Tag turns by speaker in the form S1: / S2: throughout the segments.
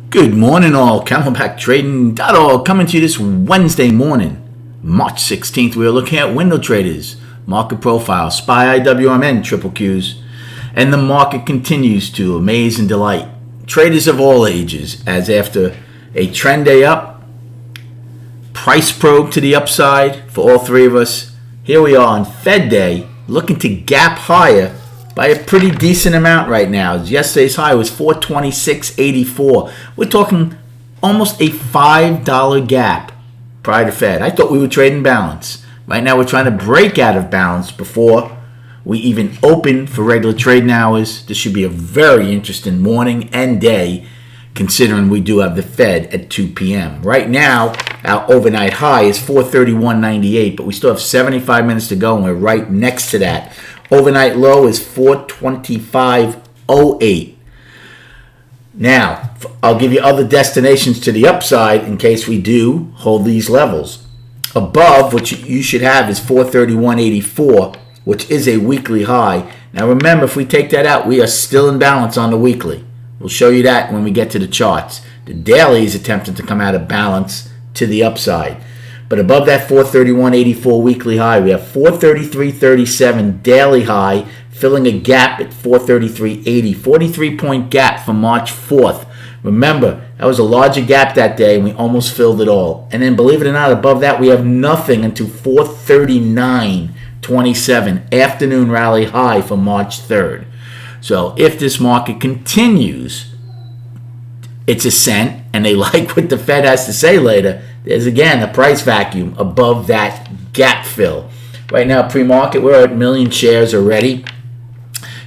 S1: Good morning, all. CamelbackTrading.org coming to you this Wednesday morning, March 16th. We are looking at window traders, market profile, SPY IWMN, triple Qs, and the market continues to amaze and delight traders of all ages as after a trend day up, price probe to the upside for all three of us. Here we are on Fed Day looking to gap higher by a pretty decent amount right now. Yesterday's high was 426.84. We're talking almost a $5 gap prior to Fed. I thought we were trading balance. Right now we're trying to break out of balance before we even open for regular trading hours. This should be a very interesting morning and day considering we do have the Fed at 2 p.m. Right now, our overnight high is 431.98, but we still have 75 minutes to go and we're right next to that. Overnight low is 425.08. Now, I'll give you other destinations to the upside in case we do hold these levels. Above, which you should have, is 431.84, which is a weekly high. Now remember, if we take that out, we are still in balance on the weekly. We'll show you that when we get to the charts. The daily is attempting to come out of balance to the upside. But above that 431.84 weekly high, we have 433.37 daily high, filling a gap at 433.80. 43-point gap from March 4th. Remember, that was a larger gap that day, and we almost filled it all. And then, believe it or not, above that, we have nothing until 439.27, afternoon rally high from March 3rd. So if this market continues its ascent, and they like what the Fed has to say later, there's again a price vacuum above that gap fill. Right now, pre-market, we're at 1 million shares already.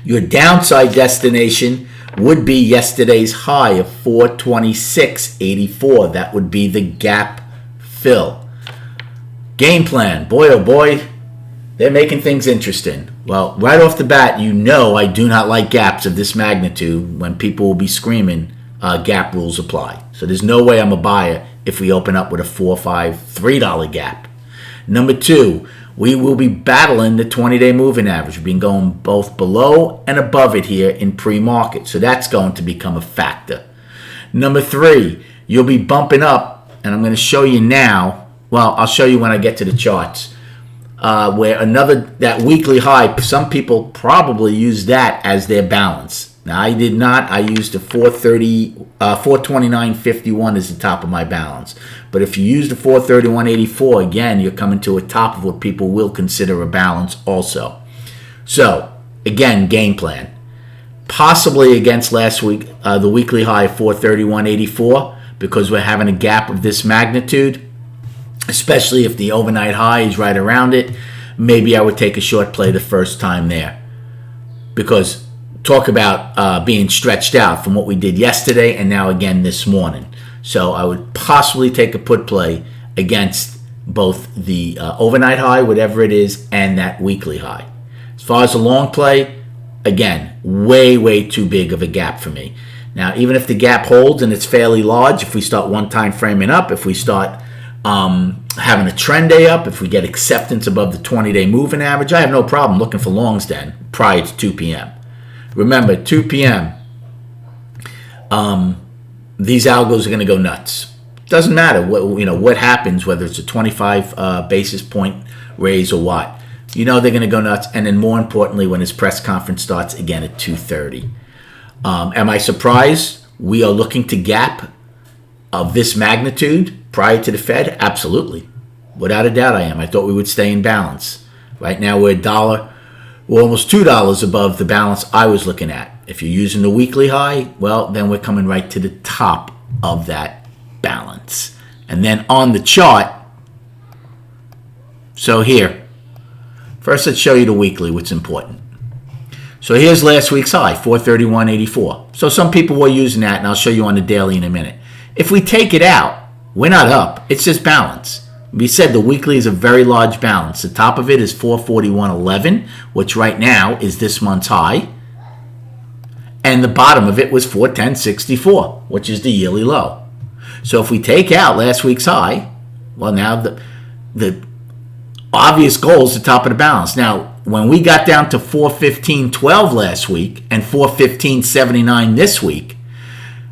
S1: Your downside destination would be yesterday's high of 426.84. That would be the gap fill. Game plan. Boy, oh boy, they're making things interesting. Well, right off the bat, you know I do not like gaps of this magnitude when people will be screaming gap rules apply. So there's no way I'm a buyer if we open up with a $4, $5, $3 gap. Number two, we will be battling the 20-day moving average. We've been going both below and above it here in pre-market. So that's going to become a factor. Number three, you'll be bumping up, and I'm going to show you now. Well, I'll show you when I get to the charts. Where that weekly high, some people probably use that as their balance. Now, I did not. I used the 429.51 as the top of my balance. But if you use the 431.84, again, you're coming to a top of what people will consider a balance also. So, again, game plan. Possibly against last week, the weekly high of 431.84, because we're having a gap of this magnitude, especially if the overnight high is right around it. Maybe I would take a short play the first time there. Because talk about being stretched out from what we did yesterday and now again this morning. So I would possibly take a put play against both the overnight high, whatever it is, and that weekly high. As far as a long play, again, way, way too big of a gap for me. Now, even if the gap holds and it's fairly large, if we start one time framing up, if we start having a trend day up, if we get acceptance above the 20-day moving average, I have no problem looking for longs then prior to 2 p.m. Remember, 2 p.m., these algos are going to go nuts. Doesn't matter what happens, whether it's a 25 basis point raise or what. You know they're going to go nuts. And then more importantly, when his press conference starts again at 2:30. Am I surprised we are looking to gap of this magnitude prior to the Fed? Absolutely. Without a doubt I am. I thought we would stay in balance. Right now we're we're almost $2 above the balance I was looking at. If you're using the weekly high, well, then we're coming right to the top of that balance. And then on the chart, so here, first let's show you the weekly, what's important. So here's last week's high, 431.84. So some people were using that, and I'll show you on the daily in a minute. If we take it out, we're not up. It's just balance. We said the weekly is a very large balance. The top of it is 441.11, which right now is this month's high. And the bottom of it was 410.64, which is the yearly low. So if we take out last week's high, well, now the obvious goal is the top of the balance. Now, when we got down to 415.12 last week and 415.79 this week,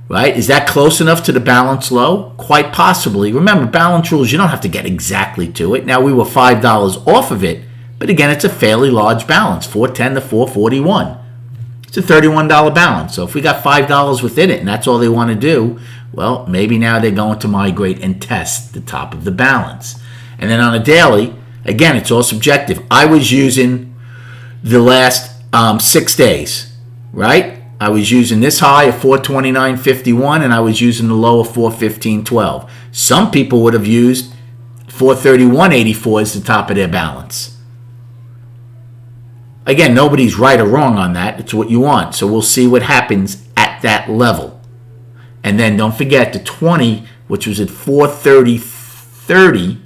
S1: right? Is that close enough to the balance low? Quite possibly. Remember, balance rules, you don't have to get exactly to it. Now, we were $5 off of it, but again, it's a fairly large balance, 410 to 441. It's a $31 balance. So if we got $5 within it and that's all they want to do, well, maybe now they're going to migrate and test the top of the balance. And then on a daily, again, it's all subjective. I was using the last 6 days, right? I was using this high of 429.51 and I was using the low of 415.12. Some people would have used 431.84 as the top of their balance. Again, nobody's right or wrong on that. It's what you want. So we'll see what happens at that level. And then don't forget the 20, which was at 430.30,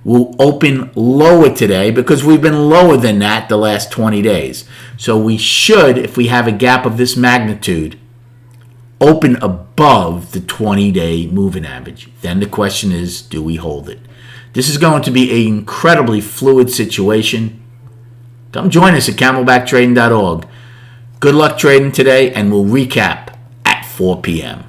S1: will open lower today because we've been lower than that the last 20 days. So we should, if we have a gap of this magnitude, open above the 20-day moving average. Then the question is, do we hold it? This is going to be an incredibly fluid situation. Come join us at CamelbackTrading.org. Good luck trading today, and we'll recap at 4 p.m.